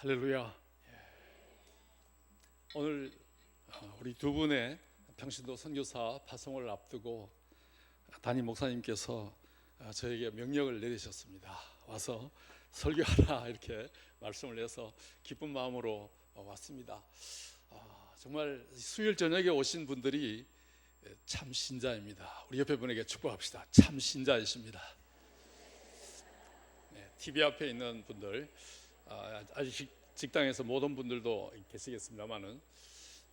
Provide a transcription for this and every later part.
할렐루야. 오늘 우리 두 분의 평신도 선교사 파송을 앞두고 담임 목사님께서 저에게 명령을 내리셨습니다. 와서 설교하라 이렇게 말씀을 해서 기쁜 마음으로 왔습니다. 정말 수요일 저녁에 오신 분들이 참 신자입니다. 우리 옆에 분에게 축복합시다. 참 신자이십니다. TV 앞에 있는 분들, 아직 직장에서 모든 분들도 계시겠습니다만은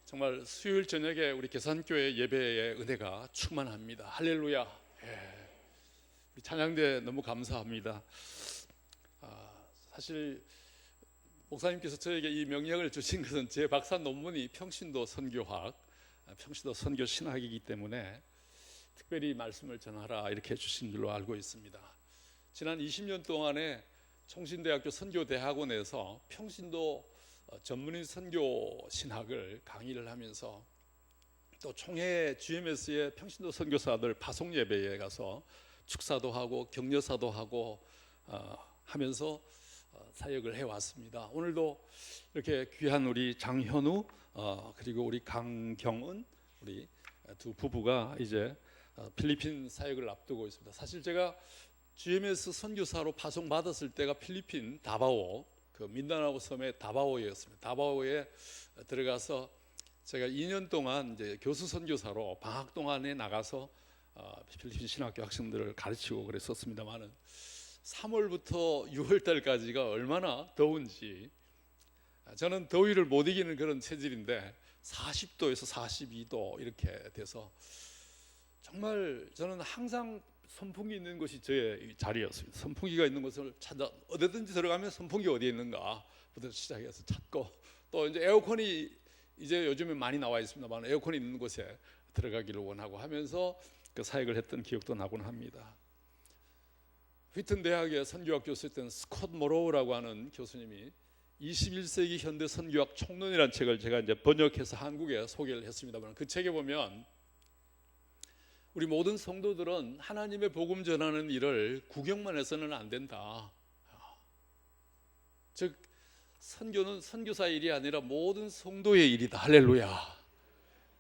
정말 수요일 저녁에 우리 계산교회 예배의 은혜가 충만합니다. 할렐루야. 우리 찬양대 너무 감사합니다. 사실 목사님께서 저에게 이 명령을 주신 것은 제 박사 논문이 평신도 선교학, 평신도 선교 신학이기 때문에 특별히 말씀을 전하라 이렇게 주신 줄로 알고 있습니다. 지난 20년 동안에 총신대학교 선교대학원에서 평신도 전문인 선교 신학을 강의를 하면서 또 총회 GMS의 평신도 선교사들 파송 예배에 가서 축사도 하고 격려사도 하고 하면서 사역을 해왔습니다. 오늘도 이렇게 귀한 우리 장현우 그리고 우리 강경은 우리 두 부부가 이제 필리핀 사역을 앞두고 있습니다. 사실 제가 GMS 선교사로 파송받았을 때가 필리핀 다바오, 그 민다나오 섬의 다바오였습니다. 다바오에 들어가서 제가 2년 동안 이제 교수 선교사로 방학 동안에 나가서 필리핀 신학교 학생들을 가르치고 그랬었습니다만은 3월부터 6월 달까지가 얼마나 더운지, 저는 더위를 못 이기는 그런 체질인데 40도에서 42도 이렇게 돼서 정말 저는 항상 선풍기 있는 곳이 저의 자리였습니다. 선풍기가 있는 곳을 찾아 어디든지 들어가면 선풍기 어디에 있는가부터 시작해서 찾고, 또 이제 에어컨이 이제 요즘에 많이 나와 있습니다만 에어컨이 있는 곳에 들어가기를 원하고 하면서 그 사역을 했던 기억도 나곤 합니다. 휘튼 대학의 선교학 교수였던 스콧 모로우라고 하는 교수님이 21세기 현대 선교학 총론이라는 책을 제가 이제 번역해서 한국에 소개를 했습니다만, 그 책에 보면 우리 모든 성도들은 하나님의 복음 전하는 일을 구경만 해서는 안 된다. 즉 선교는 선교사의 일이 아니라 모든 성도의 일이다. 할렐루야.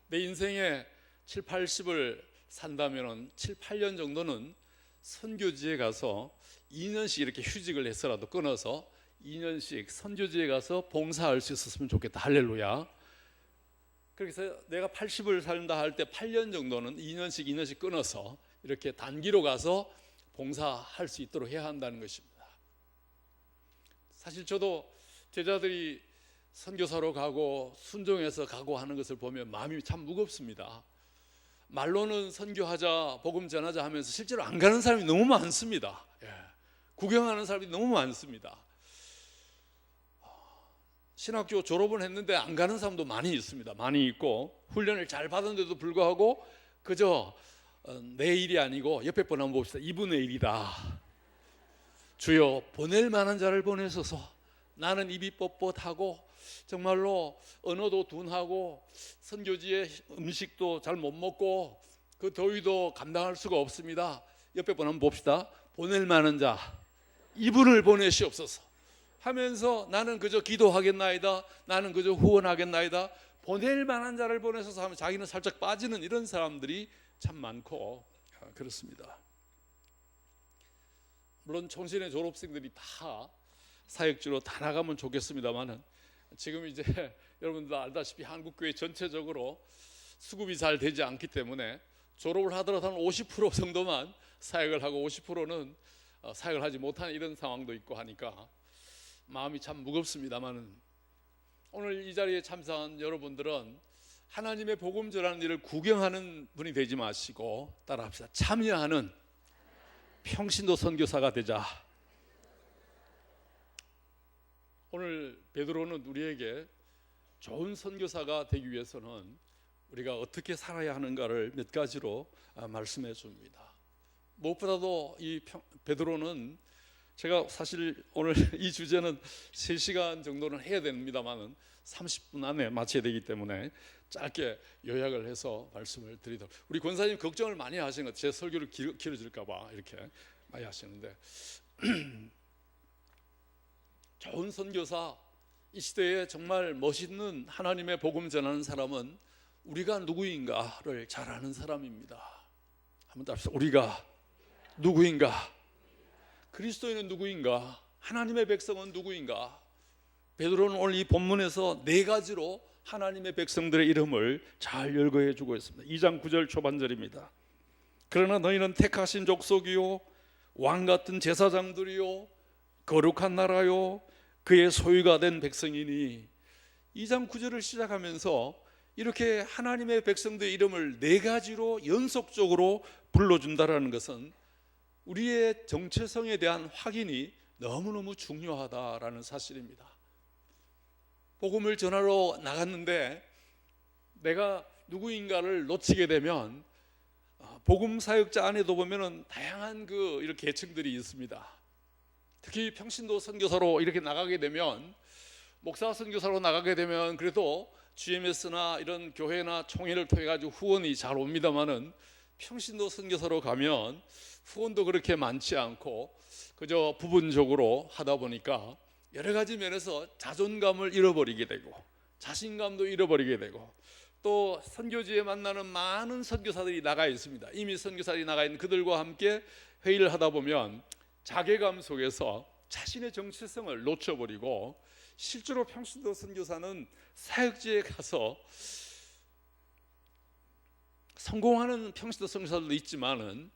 내 인생에 7, 80을 산다면 7, 8년 정도는 선교지에 가서 2년씩 이렇게 휴직을 해서라도 끊어서 2년씩 선교지에 가서 봉사할 수 있었으면 좋겠다. 할렐루야. 그래서 내가 80을 살다 할 때 8년 정도는 2년씩 끊어서 이렇게 단기로 가서 봉사할 수 있도록 해야 한다는 것입니다. 사실 저도 제자들이 선교사로 가고 순종해서 가고 하는 것을 보면 마음이 참 무겁습니다. 말로는 선교하자, 복음 전하자 하면서 실제로 안 가는 사람이 너무 많습니다. 구경하는 사람이 너무 많습니다. 신학교 졸업은 했는데 안 가는 사람도 많이 있습니다. 많이 있고 훈련을 잘 받았는데도 불구하고 그저 내 일이 아니고 옆에 분 한번 봅시다. 이분의 일이다. 주여 보낼 만한 자를 보내소서. 나는 입이 뻣뻣하고 정말로 언어도 둔하고 선교지에 음식도 잘 못 먹고 그 더위도 감당할 수가 없습니다. 옆에 분 한번 봅시다. 보낼 만한 자 이분을 보내시옵소서 하면서 나는 그저 기도하겠나이다, 나는 그저 후원하겠나이다, 보낼 만한 자를 보내셔서 하면 자기는 살짝 빠지는 이런 사람들이 참 많고 그렇습니다. 물론 총신의 졸업생들이 다 사역지로 다 나가면 좋겠습니다만은 지금 이제 여러분들 알다시피 한국교회 전체적으로 수급이 잘 되지 않기 때문에 졸업을 하더라도 한 50% 정도만 사역을 하고 50%는 사역을 하지 못하는 이런 상황도 있고 하니까 마음이 참 무겁습니다만은 오늘 이 자리에 참석한 여러분들은 하나님의 복음 전하는 일을 구경하는 분이 되지 마시고 따라합시다. 참여하는 평신도 선교사가 되자. 오늘 베드로는 우리에게 좋은 선교사가 되기 위해서는 우리가 어떻게 살아야 하는가를 몇 가지로 말씀해 줍니다. 무엇보다도 이 베드로는, 제가 사실 오늘 이 주제는 3시간 정도는 해야 됩니다만 30분 안에 마쳐야 되기 때문에 짧게 요약을 해서 말씀을 드리도록. 우리 권사님 걱정을 많이 하시는 것 같아요. 제 설교를 길어질까 봐 이렇게 많이 하시는데 좋은 선교사, 이 시대에 정말 멋있는 하나님의 복음 전하는 사람은 우리가 누구인가를 잘 아는 사람입니다. 한번 답시다. 우리가 누구인가? 그리스도인은 누구인가? 하나님의 백성은 누구인가? 베드로는 오늘 이 본문에서 네 가지로 하나님의 백성들의 이름을 잘 열거해 주고 있습니다. 2장 9절 초반절입니다. 그러나 너희는 택하신 족속이요 왕같은 제사장들이요 거룩한 나라요 그의 소유가 된 백성이니. 2장 9절을 시작하면서 이렇게 하나님의 백성들의 이름을 네 가지로 연속적으로 불러준다는 것은 우리의 정체성에 대한 확인이 너무너무 중요하다라는 사실입니다. 복음을 전하러 나갔는데 내가 누구인가를 놓치게 되면 복음 사역자 안에도 보면은 다양한 이렇게 계층들이 있습니다. 특히 평신도 선교사로 이렇게 나가게 되면, 목사 선교사로 나가게 되면 그래도 GMS나 이런 교회나 총회를 통해 가지고 후원이 잘 옵니다만은 평신도 선교사로 가면 후원도 그렇게 많지 않고 그저 부분적으로 하다 보니까 여러 가지 면에서 자존감을 잃어버리게 되고 자신감도 잃어버리게 되고, 또 선교지에 만나는 많은 선교사들이 나가 있습니다. 이미 선교사들이 나가 있는 그들과 함께 회의를 하다 보면 자괴감 속에서 자신의 정체성을 놓쳐버리고, 실제로 평신도 선교사는 사역지에 가서 성공하는 평신도 선교사들도 있지만은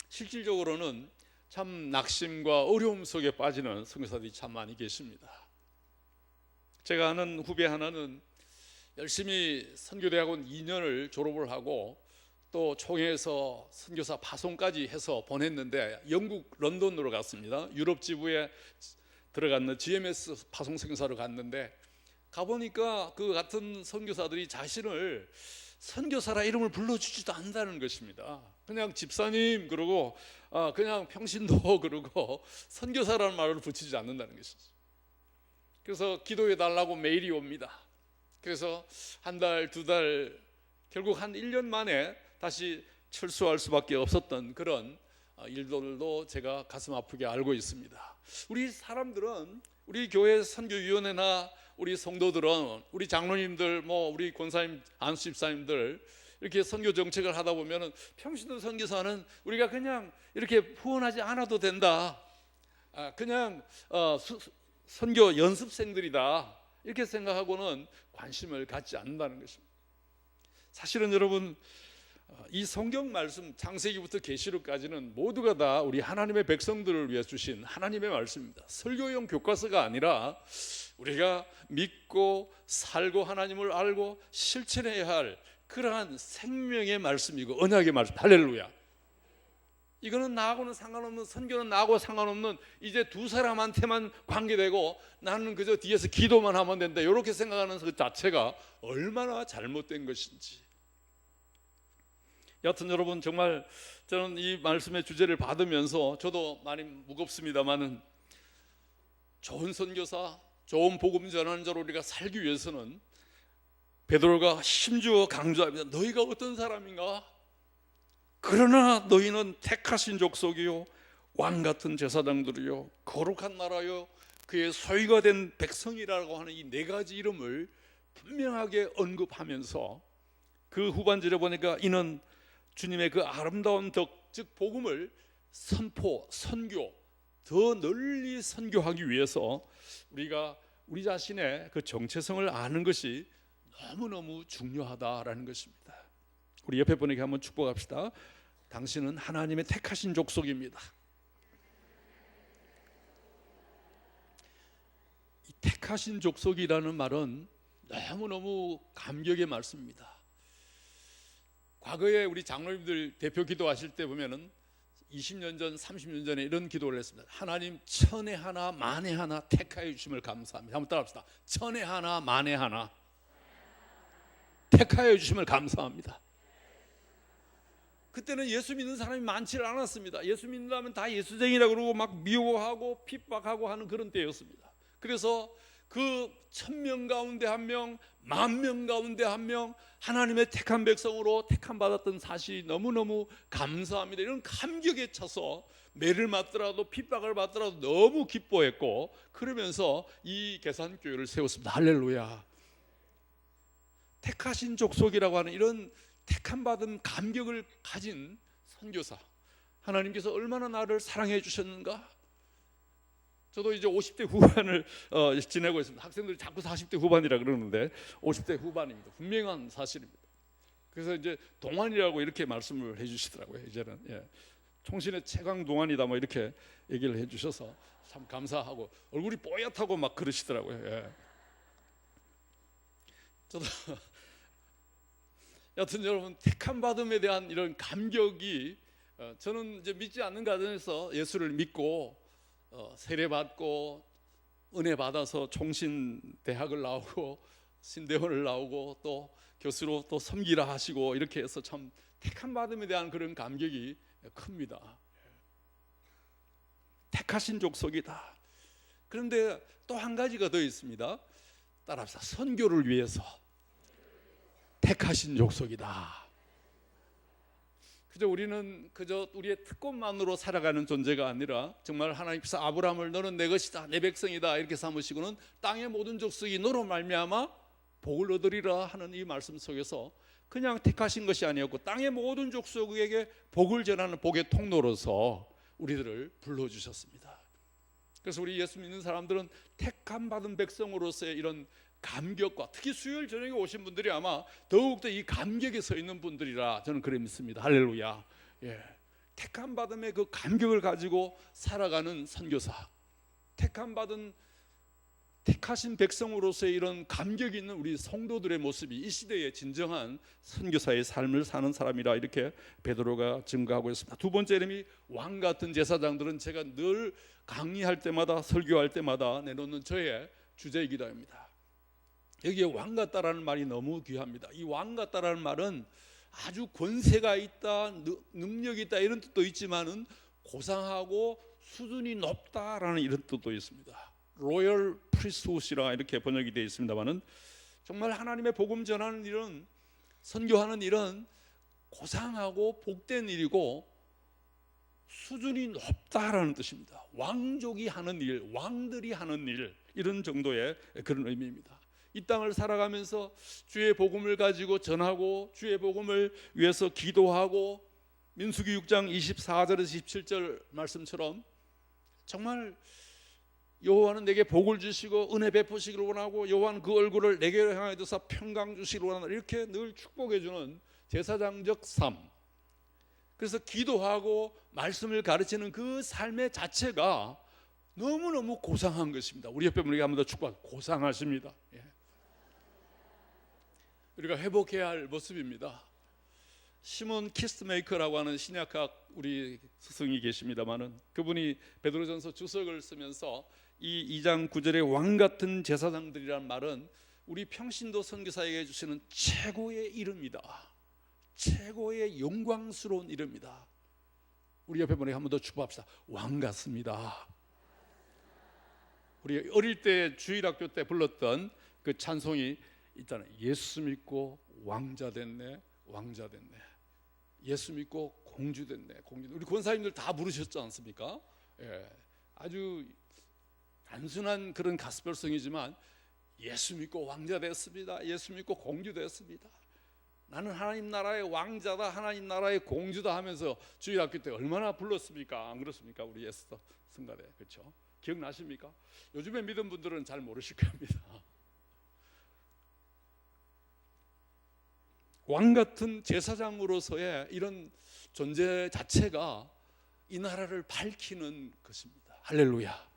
실질적으로는 참 낙심과 어려움 속에 빠지는 선교사들이 참 많이 계십니다. 제가 아는 후배 하나는 열심히 선교대학원 2년을 졸업을 하고 또 총회에서 선교사 파송까지 해서 보냈는데 영국 런던으로 갔습니다. 유럽 지부에 들어갔는 GMS 파송 선교사로 갔는데, 가보니까 그 같은 선교사들이 자신을 선교사라 이름을 불러주지도 않는다는 것입니다. 그냥 집사님 그러고 그냥 평신도 그러고 선교사라는 말을 붙이지 않는다는 것이죠. 그래서 기도해 달라고 메일이 옵니다. 그래서 한 달, 두 달, 결국 한 1년 만에 다시 철수할 수밖에 없었던 그런 일들도 제가 가슴 아프게 알고 있습니다. 우리 사람들은, 우리 교회 선교위원회나 우리 성도들은, 우리 장로님들, 우리 권사님, 안수집사님들 이렇게 선교 정책을 하다 보면은 평신도 선교사는 우리가 그냥 이렇게 후원하지 않아도 된다, 그냥 선교 연습생들이다 이렇게 생각하고는 관심을 갖지 않는다는 것입니다. 사실은 여러분, 이 성경 말씀 창세기부터 계시록까지는 모두가 다 우리 하나님의 백성들을 위해 주신 하나님의 말씀입니다. 설교용 교과서가 아니라 우리가 믿고 살고 하나님을 알고 실천해야 할 그러한 생명의 말씀이고 언약의 말씀. 할렐루야. 이거는 나하고는 상관없는, 선교는 나하고 상관없는 이제 두 사람한테만 관계되고 나는 그저 뒤에서 기도만 하면 된다, 이렇게 생각하는 그 자체가 얼마나 잘못된 것인지. 여하튼 여러분, 정말 저는 이 말씀의 주제를 받으면서 저도 많이 무겁습니다만은, 좋은 선교사, 좋은 복음 전하는 자로 우리가 살기 위해서는 베드로가 심지어 강조합니다. 너희가 어떤 사람인가? 그러나 너희는 택하신 족속이요 왕같은 제사장들이요 거룩한 나라요 그의 소유가 된 백성이라고 하는 이 네 가지 이름을 분명하게 언급하면서 그 후반절에 보니까 이는 주님의 그 아름다운 덕, 즉 복음을 선포, 선교, 더 널리 선교하기 위해서 우리가 우리 자신의 그 정체성을 아는 것이 너무너무 중요하다라는 것입니다. 우리 옆에 분에게 한번 축복합시다. 당신은 하나님의 택하신 족속입니다. 이 택하신 족속이라는 말은 너무너무 감격의 말씀입니다. 과거에 우리 장로님들 대표 기도하실 때 보면은 20년 전, 30년 전에 이런 기도를 했습니다. 하나님, 천에 하나 만에 하나 택하여 주심을 감사합니다. 한번 따라합시다. 천에 하나 만에 하나 택하여 주심을 감사합니다. 그때는 예수 믿는 사람이 많지 않았습니다. 예수 믿는다면 다 예수쟁이라고 그러고 막 미워하고 핍박하고 하는 그런 때였습니다. 그래서 그 1000명 가운데 1명, 10,000명 가운데 1명, 하나님의 택한 백성으로 택함 받았던 사실이 너무너무 감사합니다. 이런 감격에 차서 매를 맞더라도 핍박을 받더라도 너무 기뻐했고, 그러면서 이 계산교회를 세웠습니다. 할렐루야. 택하신 족속이라고 하는 이런 택함 받은 감격을 가진 선교사, 하나님께서 얼마나 나를 사랑해 주셨는가. 저도 이제 50대 후반을 지내고 있습니다. 학생들이 자꾸 40대 후반이라 그러는데 50대 후반입니다. 분명한 사실입니다. 그래서 이제 동안이라고 이렇게 말씀을 해주시더라고요. 이제는 총신의 최강 동안이다 뭐 이렇게 얘기를 해주셔서 참 감사하고, 얼굴이 뽀얗다고 막 그러시더라고요. 저도 여튼 여러분, 택함 받음에 대한 이런 감격이, 저는 이제 믿지 않는 가정에서 예수를 믿고 세례 받고 은혜 받아서 총신 대학을 나오고 신대원을 나오고 또 교수로 또 섬기라 하시고 이렇게 해서 참 택함 받음에 대한 그런 감격이 큽니다. 택하신 족속이다. 그런데 또 한 가지가 더 있습니다. 따라합시다. 선교를 위해서 택하신 족속이다. 우리는 그저 우리의 특권만으로 살아가는 존재가 아니라, 정말 하나님께서 아브라함을 너는 내 것이다, 내 백성이다 이렇게 삼으시고는 땅의 모든 족속이 너로 말미암아 복을 얻으리라 하는 이 말씀 속에서 그냥 택하신 것이 아니었고, 땅의 모든 족속에게 복을 전하는 복의 통로로서 우리들을 불러주셨습니다. 그래서 우리 예수 믿는 사람들은 택함 받은 백성으로서의 이런 감격과, 특히 수요일 저녁에 오신 분들이 아마 더욱더 이 감격에 서 있는 분들이라 저는 그래 믿습니다. 할렐루야. 택함 받음의 그 감격을 가지고 살아가는 선교사, 택하신 백성으로서의 이런 감격이 있는 우리 성도들의 모습이 이 시대의 진정한 선교사의 삶을 사는 사람이라 이렇게 베드로가 증거하고 있습니다. 두 번째 이름이 왕 같은 제사장들은 제가 늘 강의할 때마다 설교할 때마다 내놓는 저의 주제이기도 합니다. 여기에 왕 같다라는 말이 너무 귀합니다. 이 왕 같다라는 말은 아주 권세가 있다, 능력이 있다 이런 뜻도 있지만은 고상하고 수준이 높다라는 이런 뜻도 있습니다. 로열 프리스트훗이라 이렇게 번역이 되어 있습니다만은, 정말 하나님의 복음 전하는 일은, 선교하는 일은 고상하고 복된 일이고 수준이 높다라는 뜻입니다. 왕족이 하는 일, 왕들이 하는 일, 이런 정도의 그런 의미입니다. 이 땅을 살아가면서 주의 복음을 가지고 전하고 주의 복음을 위해서 기도하고, 민수기 6장 24절에서 27절 말씀처럼 정말 여호와는 내게 복을 주시고 은혜 베푸시기를 원하고 여호와는 그 얼굴을 내게 향하여 두사 평강 주시기를 원한다, 이렇게 늘 축복해 주는 제사장적 삶, 그래서 기도하고 말씀을 가르치는 그 삶의 자체가 너무너무 고상한 것입니다. 우리 옆에 분에게 한 번 더 축복, 고상하십니다. 우리가 회복해야 할 모습입니다. 시몬 키스메이커라고 하는 신약학 우리 스승이 계십니다마는, 그분이 베드로전서 주석을 쓰면서 이 2장 9절에 왕 같은 제사장들이란 말은 우리 평신도 선교사에게 주시는 최고의 이름이다, 최고의 영광스러운 이름이다. 우리 옆에 분에게 한 번 더 축복합시다. 왕 같습니다. 우리 어릴 때 주일학교 때 불렀던 그 찬송이 있잖아요. 예수 믿고 왕자 됐네, 왕자 됐네. 예수 믿고 공주 됐네, 공주. 우리 권사님들 다 부르셨지 않습니까? 아주 단순한 그런 가스펠성이지만 예수 믿고 왕자 됐습니다, 예수 믿고 공주 됐습니다, 나는 하나님 나라의 왕자다, 하나님 나라의 공주다 하면서 주일학교 때 얼마나 불렀습니까? 안 그렇습니까? 우리 예수도 성가대, 그렇죠? 기억나십니까? 요즘에 믿은 분들은 잘 모르실 겁니다. 왕 같은 제사장으로서의 이런 존재 자체가 이 나라를 밝히는 것입니다. 할렐루야.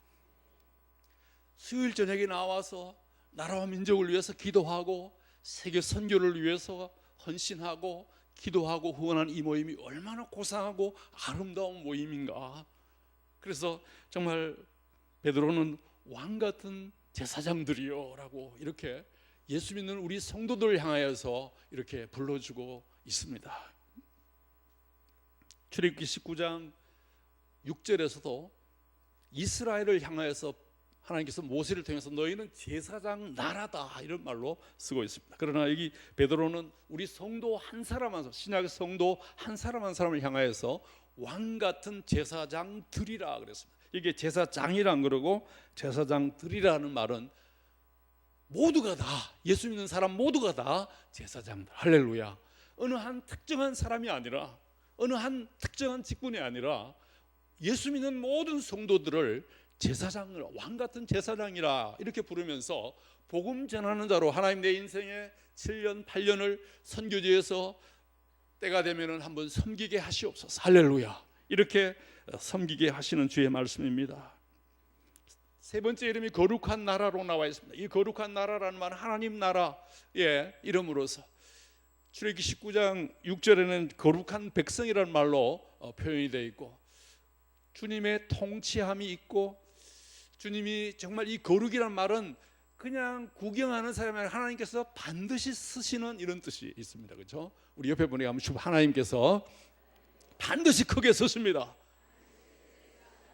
수요일 저녁에 나와서 나라와 민족을 위해서 기도하고 세계 선교를 위해서 헌신하고 기도하고 후원하는 이 모임이 얼마나 고상하고 아름다운 모임인가. 그래서 정말 베드로는 왕 같은 제사장들이요 라고 이렇게 예수 믿는 우리 성도들 향하여서 이렇게 불러주고 있습니다. 출애굽기 19장 6절에서도 이스라엘을 향하여서 하나님께서 모세를 통해서 너희는 제사장 나라다 이런 말로 쓰고 있습니다. 그러나 여기 베드로는 우리 성도 한 사람 한 사람, 신약의 성도 한 사람 한 사람을 향하여서 왕 같은 제사장들이라 그랬습니다. 이게 제사장이란 그러고 제사장들이라는 말은 모두가 다, 예수 믿는 사람 모두가 다 제사장들. 할렐루야. 어느 한 특정한 사람이 아니라, 어느 한 특정한 직분이 아니라 예수 믿는 모든 성도들을 제사장을, 왕 같은 제사장이라 이렇게 부르면서 복음 전하는 자로 하나님 내 인생의 7년 8년을 선교지에서 때가 되면은 한번 섬기게 하시옵소서. 할렐루야. 이렇게 섬기게 하시는 주의 말씀입니다. 세 번째 이름이 거룩한 나라로 나와 있습니다. 이 거룩한 나라라는 말은 하나님 나라의 이름으로서 출애굽기 19장 6절에는 거룩한 백성이라는 말로 표현이 되어 있고, 주님의 통치함이 있고, 주님이 정말 이 거룩이란 말은 그냥 구경하는 사람이 아니라 하나님께서 반드시 쓰시는 이런 뜻이 있습니다. 그렇죠? 우리 옆에 분에게 한번 하나님께서 반드시 크게 쓰십니다.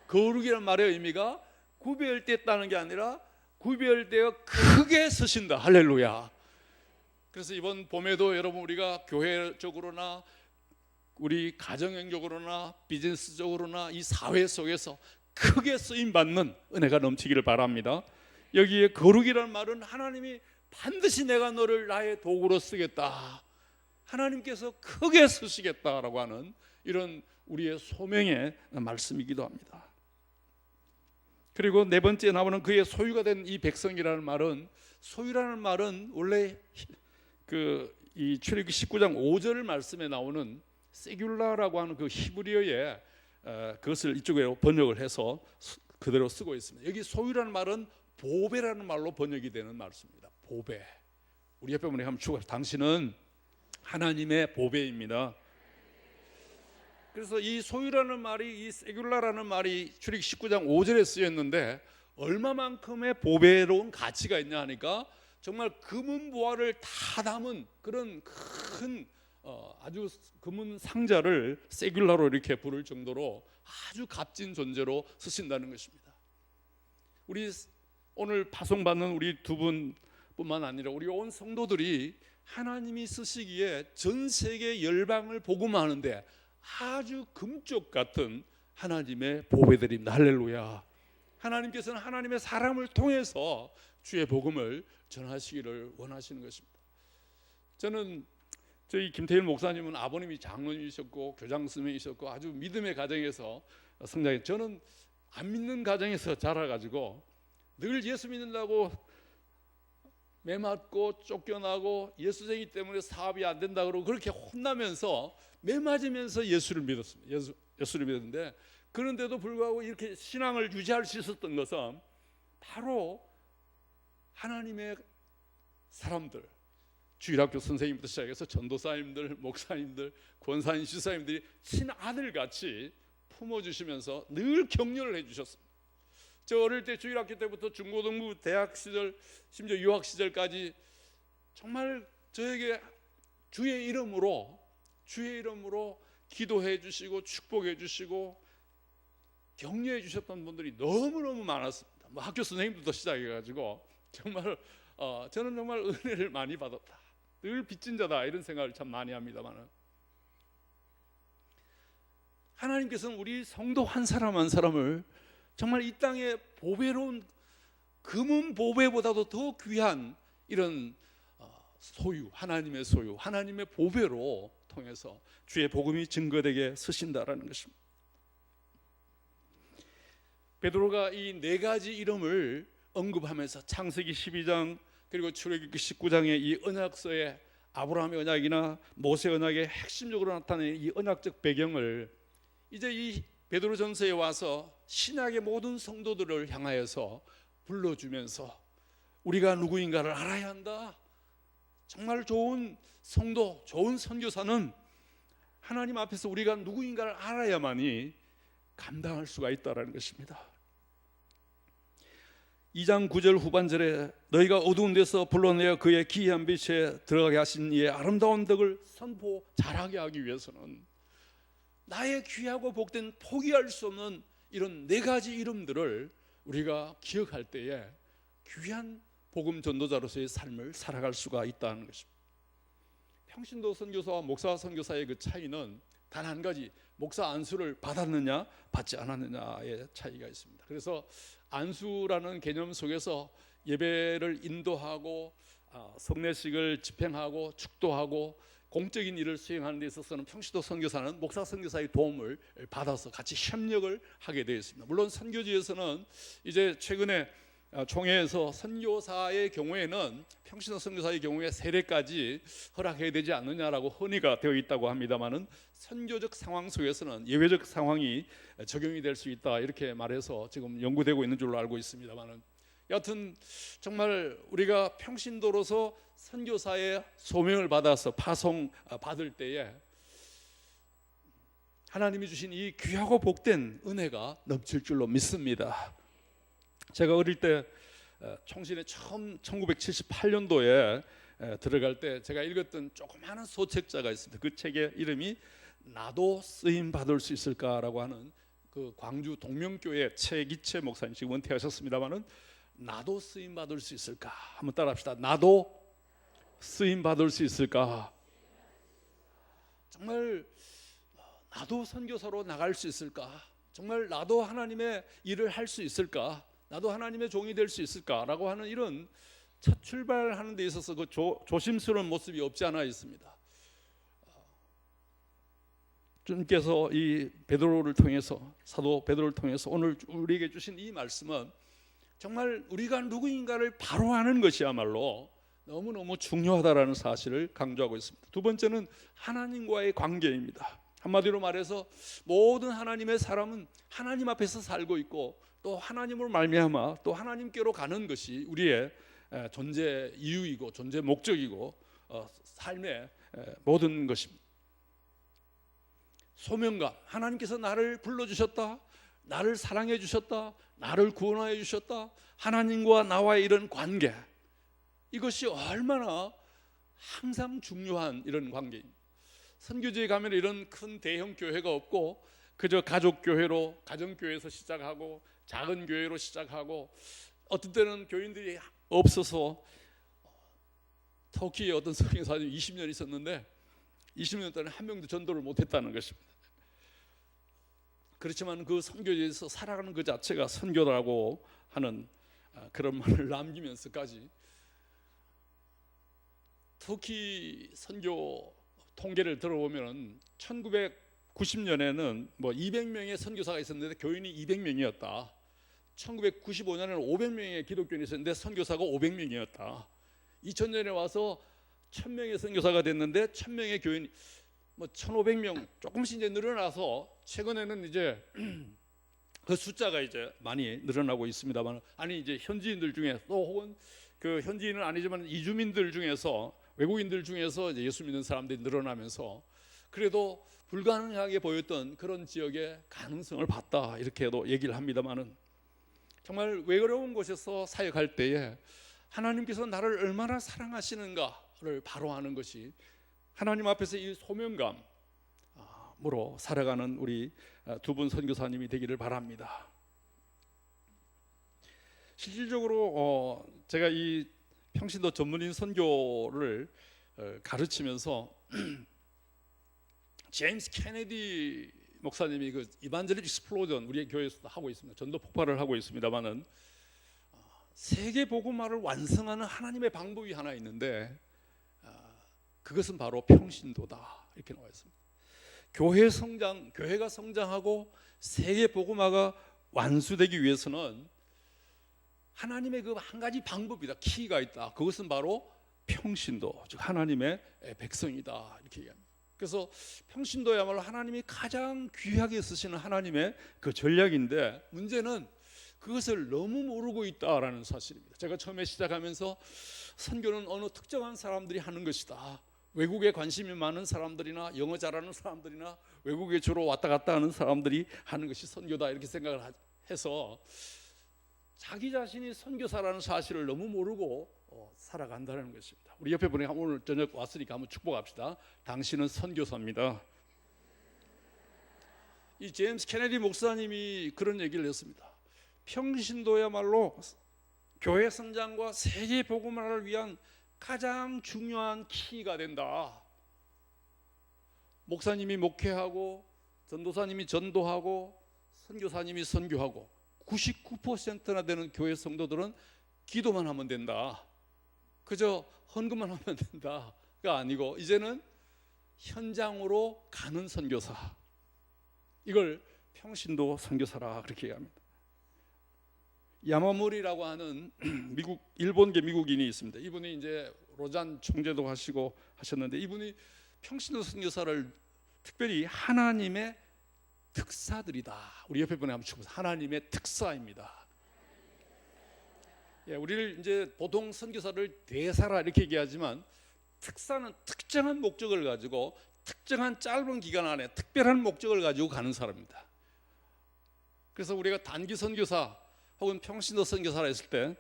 거룩이란 말의 의미가 구별됐다는 게 아니라 구별되어 크게 쓰신다. 할렐루야. 그래서 이번 봄에도 여러분 우리가 교회적으로나 우리 가정적으로나 비즈니스적으로나 이 사회 속에서 크게 쓰임 받는 은혜가 넘치기를 바랍니다. 여기에 거룩이라는 말은 하나님이 반드시 내가 너를 나의 도구로 쓰겠다, 하나님께서 크게 쓰시겠다라고 하는 이런 우리의 소명의 말씀이기도 합니다. 그리고 네 번째 나오는 그의 소유가 된 이 백성이라는 말은, 소유라는 말은 원래 이 출애굽기 19장 5절 말씀에 나오는 세귤라라고 하는 그 히브리어의 그것을 이쪽으로 번역을 해서 그대로 쓰고 있습니다. 여기 소유라는 말은 보배라는 말로 번역이 되는 말씀입니다. 보배. 우리 옆에 분에게 한번 추가, 당신은 하나님의 보배입니다. 그래서 이 소유라는 말이, 이 세귤라라는 말이 출애굽기 19장 5절에 쓰였는데 얼마만큼의 보배로운 가치가 있냐 하니까 정말 금은 보화를 다 담은 그런 큰 아주 금은 상자를 세귤라로 이렇게 부를 정도로 아주 값진 존재로 쓰신다는 것입니다. 우리 오늘 파송받는 우리 두 분뿐만 아니라 우리 온 성도들이 하나님이 쓰시기에 전 세계 열방을 복음하는데 아주 금쪽 같은 하나님의 보배들입니다. 할렐루야. 하나님께서는 하나님의 사람을 통해서 주의 복음을 전하시기를 원하시는 것입니다. 저는 저희 김태일 목사님은 아버님이 장로님이셨고 교장 선생님이셨고 아주 믿음의 가정에서 성장해, 저는 안 믿는 가정에서 자라가지고 늘 예수 믿는다고 매맞고 쫓겨나고 예수쟁이 때문에 사업이 안 된다 그러고 그렇게 혼나면서 매맞으면서 예수를 믿었습니다. 예수를 믿었는데, 그런데도 불구하고 이렇게 신앙을 유지할 수 있었던 것은 바로 하나님의 사람들, 주일학교 선생님부터 시작해서 전도사님들, 목사님들, 권사님, 시사님들이 친아들같이 품어주시면서 늘 격려를 해주셨습니다. 저 어릴 때 주일학교 때부터 중고등부, 대학 시절, 심지어 유학 시절까지 정말 저에게 주의 이름으로 기도해 주시고 축복해 주시고 격려해 주셨던 분들이 너무너무 많았습니다. 뭐 학교 선생님들도 시작해가지고 정말 저는 정말 은혜를 많이 받았다, 늘 빚진 자다, 이런 생각을 참 많이 합니다만, 하나님께서는 우리 성도 한 사람 한 사람을 정말 이 땅의 보배로운 금은 보배보다도 더 귀한 이런 소유, 하나님의 소유, 하나님의 보배로 통해서 주의 복음이 증거되게 쓰신다라는 것입니다. 베드로가 이 네 가지 이름을 언급하면서 창세기 12장 그리고 출애굽기 19장의 이 언약서에 아브라함의 언약이나 모세 언약의 핵심적으로 나타낸 이 언약적 배경을 이제 이 베드로전서에 와서 신약의 모든 성도들을 향하여서 불러주면서 우리가 누구인가를 알아야 한다. 정말 좋은 성도, 좋은 선교사는 하나님 앞에서 우리가 누구인가를 알아야만이 감당할 수가 있다는 것입니다. 2장 9절 후반절에 너희가 어두운 데서 불러내어 그의 기이한 빛에 들어가게 하신 이의 아름다운 덕을 선포 잘하게 하기 위해서는 나의 귀하고 복된 포기할 수 없는 이런 네 가지 이름들을 우리가 기억할 때에 귀한 복음 전도자로서의 삶을 살아갈 수가 있다는 것입니다. 평신도 선교사와 목사 선교사의 그 차이는 단 한 가지, 목사 안수를 받았느냐 받지 않았느냐의 차이가 있습니다. 그래서 안수라는 개념 속에서 예배를 인도하고 성례식을 집행하고 축도하고 공적인 일을 수행하는 데 있어서는 평신도 선교사는 목사 선교사의 도움을 받아서 같이 협력을 하게 되어 있습니다. 물론 선교지에서는 이제 최근에 총회에서 선교사의 경우에는 평신도 선교사의 경우에 세례까지 허락해야 되지 않느냐라고 헌의가 되어 있다고 합니다만은 선교적 상황 속에서는 예외적 상황이 적용이 될 수 있다 이렇게 말해서 지금 연구되고 있는 줄로 알고 있습니다만은, 여하튼 정말 우리가 평신도로서 선교사의 소명을 받아서 파송 받을 때에 하나님이 주신 이 귀하고 복된 은혜가 넘칠 줄로 믿습니다. 제가 어릴 때 총신에 처음 1978년도에 들어갈 때 제가 읽었던 조그마한 소책자가 있습니다. 그 책의 이름이 나도 쓰임 받을 수 있을까라고 하는, 그 광주 동명교회 최기채 목사님, 지금 은퇴하셨습니다만은 나도 쓰임 받을 수 있을까? 한번 따라합시다. 나도 쓰임 받을 수 있을까? 정말 나도 선교사로 나갈 수 있을까? 정말 나도 하나님의 일을 할 수 있을까? 나도 하나님의 종이 될 수 있을까라고 하는 이런 첫 출발하는 데 있어서 그 조심스러운 모습이 없지 않아 있습니다. 주님께서 이 베드로를 통해서, 사도 베드로를 통해서 오늘 우리에게 주신 이 말씀은 정말 우리가 누구인가를 바로 아는 것이야말로 너무너무 중요하다라는 사실을 강조하고 있습니다. 두 번째는 하나님과의 관계입니다. 한마디로 말해서 모든 하나님의 사람은 하나님 앞에서 살고 있고 또 하나님으로 말미암아 또 하나님께로 가는 것이 우리의 존재 이유이고 존재 목적이고 삶의 모든 것입니다. 소명감, 하나님께서 나를 불러주셨다, 나를 사랑해 주셨다, 나를 구원하여 주셨다, 하나님과 나와의 이런 관계, 이것이 얼마나 항상 중요한 이런 관계입니다. 선교지에 가면 이런 큰 대형 교회가 없고 그저 가족교회로, 가정교회에서 시작하고 작은 교회로 시작하고, 어떤 때는 교인들이 없어서 터키에 어떤 선교사님 20년 있었는데 20년 동안 한 명도 전도를 못했다는 것입니다. 그렇지만 그 선교지에서 살아가는 그 자체가 선교라고 하는 그런 말을 남기면서까지 터키 선교 통계를 들어보면 1990년에는 뭐 200명의 선교사가 있었는데 교인이 200명이었다. 1995년에는 500명의 기독교인이 있었는데 선교사가 500명이었다. 2000년에 와서 1000명의 선교사가 됐는데 1000명의 교인이 뭐 1500명 조금씩 이제 늘어나서 최근에는 이제 그 숫자가 이제 많이 늘어나고 있습니다만, 아니 이제 현지인들 중에 또 혹은 그 현지인은 아니지만 이주민들 중에서, 외국인들 중에서 이제 예수 믿는 사람들이 늘어나면서 그래도 불가능하게 보였던 그런 지역의 가능성을 봤다 이렇게도 얘기를 합니다만은, 정말 외로운 곳에서 사역할 때에 하나님께서 나를 얼마나 사랑하시는가를 바로 아는 것이 하나님 앞에서 이 소명감으로 살아가는 우리 두 분 선교사님이 되기를 바랍니다. 실질적으로 제가 이 평신도 전문인 선교를 가르치면서 제임스 케네디 목사님이 그 이반젤리릭 익스플로전 우리 교회에서도 하고 있습니다. 전도 폭발을 하고 있습니다만은, 세계 복음화를 완성하는 하나님의 방법이 하나 있는데 그것은 바로 평신도다 이렇게 나와 있습니다. 교회가 성장하고 세계 복음화가 완수되기 위해서는 하나님의 그 한 가지 방법이다, 키가 있다. 그것은 바로 평신도, 즉 하나님의 백성이다 이렇게 얘기합니다. 그래서 평신도야말로 하나님이 가장 귀하게 쓰시는 하나님의 그 전략인데, 문제는 그것을 너무 모르고 있다라는 사실입니다. 제가 처음에 시작하면서 선교는 어느 특정한 사람들이 하는 것이다, 외국에 관심이 많은 사람들이나 영어 잘하는 사람들이나 외국에 주로 왔다 갔다 하는 사람들이 하는 것이 선교다 이렇게 생각을 해서 자기 자신이 선교사라는 사실을 너무 모르고 살아간다는 것입니다. 우리 옆에 분이 오늘 저녁 왔으니까 한번 축복합시다. 당신은 선교사입니다. 이 제임스 케네디 목사님이 그런 얘기를 했습니다. 평신도야말로 교회 성장과 세계 복음화를 위한 가장 중요한 키가 된다. 목사님이 목회하고 전도사님이 전도하고 선교사님이 선교하고 99%나 되는 교회 성도들은 기도만 하면 된다. 그저 헌금만 하면 된다가 아니고 이제는 현장으로 가는 선교사, 이걸 평신도 선교사라 그렇게 얘기합니다. 야마모리라고 하는 일본계 미국인이 있습니다. 이분이 이제 로잔 총재도 하시고 하셨는데, 이분이 평신도 선교사를 특별히 하나님의 특사들이다. 우리 옆에 분에 한번 쳐보세요. 하나님의 특사입니다. 예, 우리를 이제 보통 선교사를 대사라 이렇게 얘기하지만, 특사는 특정한 목적을 가지고 특정한 짧은 기간 안에 특별한 목적을 가지고 가는 사람입니다. 그래서 우리가 단기 선교사 혹은 평신도 선교사라 했을 때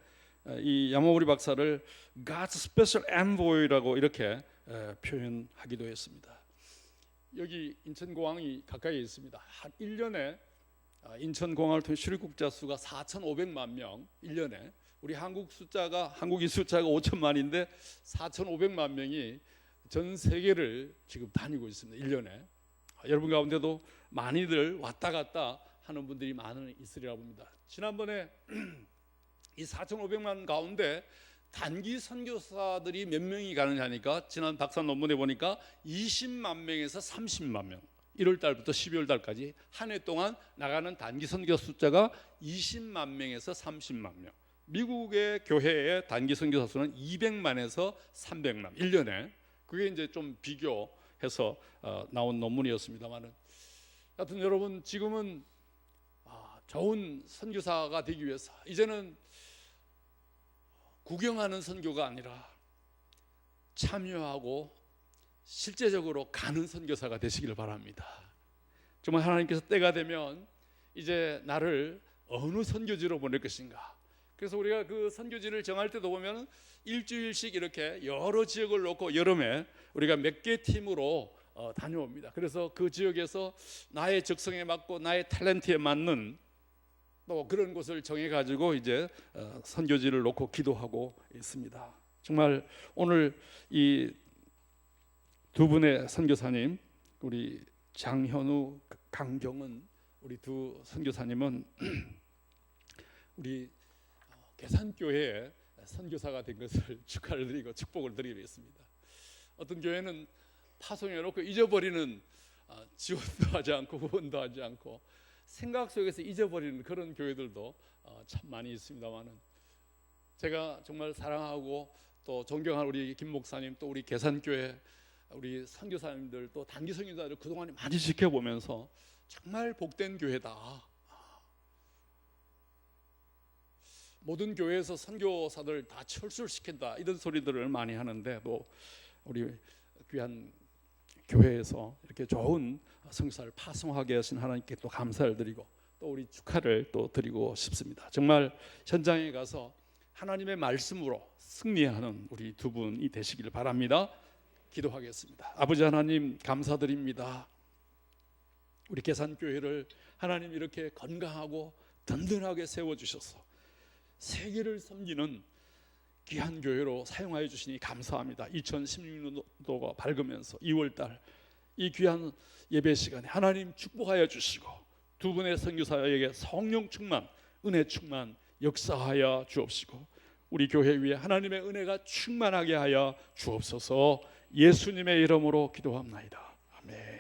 이 야마모리 박사를 God's Special Envoy라고 이렇게 표현하기도 했습니다. 여기 인천공항이 가까이에 있습니다. 한 1년에 인천공항을 통해 출입국자 수가 4,500만 명, 1년에 우리 한국인 숫자가 5천만인데 4,500만 명이 전 세계를 지금 다니고 있습니다. 1년에. 여러분 가운데도 많이들 왔다 갔다 하는 분들이 많이 있으리라 봅니다. 지난번에 이 4,500만 가운데 단기 선교사들이 몇 명이 가느냐 하니까 지난 박사 논문에 보니까 20만 명에서 30만 명, 1월 달부터 12월 달까지 한 해 동안 나가는 단기 선교 숫자가 20만 명에서 30만 명. 미국의 교회의 단기 선교사 수는 200만에서 300만 1년에. 그게 이제 좀 비교해서 나온 논문이었습니다만은, 하여튼 여러분 지금은 좋은 선교사가 되기 위해서 이제는 구경하는 선교가 아니라 참여하고 실제적으로 가는 선교사가 되시기를 바랍니다. 정말 하나님께서 때가 되면 이제 나를 어느 선교지로 보낼 것인가. 그래서 우리가 그 선교지를 정할 때도 보면 일주일씩 이렇게 여러 지역을 놓고 여름에 우리가 몇 개 팀으로 다녀옵니다. 그래서 그 지역에서 나의 적성에 맞고 나의 탤런트에 맞는 또 그런 곳을 정해가지고 이제 선교지를 놓고 기도하고 있습니다. 정말 오늘 이 두 분의 선교사님, 우리 장현우, 강경은 우리 두 선교사님은 우리 계산교회의 선교사가 된 것을 축하를 드리고 축복을 드리겠습니다. 어떤 교회는 파송해놓고 잊어버리는, 지원도 하지 않고 후원도 하지 않고 생각 속에서 잊어버리는 그런 교회들도 참 많이 있습니다만은, 제가 정말 사랑하고 또 존경하는 우리 김 목사님, 또 우리 계산교회 우리 선교사님들, 또 단기 선교사들 그동안 많이 지켜보면서 정말 복된 교회다. 모든 교회에서 선교사들 다 철수를 시킨다 이런 소리들을 많이 하는데, 또 우리 귀한 교회에서 이렇게 좋은 선교사를 파송하게 하신 하나님께 또 감사를 드리고 또 우리 축하를 또 드리고 싶습니다. 정말 현장에 가서 하나님의 말씀으로 승리하는 우리 두 분이 되시기를 바랍니다. 기도하겠습니다. 아버지 하나님 감사드립니다. 우리 계산교회를 하나님 이렇게 건강하고 든든하게 세워주셔서 세계를 섬기는 귀한 교회로 사용하여 주시니 감사합니다. 2016년도가 밝으면서 2월달 이 귀한 예배 시간에 하나님 축복하여 주시고 두 분의 선교사에게 성령 충만, 은혜 충만 역사하여 주옵시고 우리 교회 위에 하나님의 은혜가 충만하게 하여 주옵소서. 예수님의 이름으로 기도합나이다. 아멘.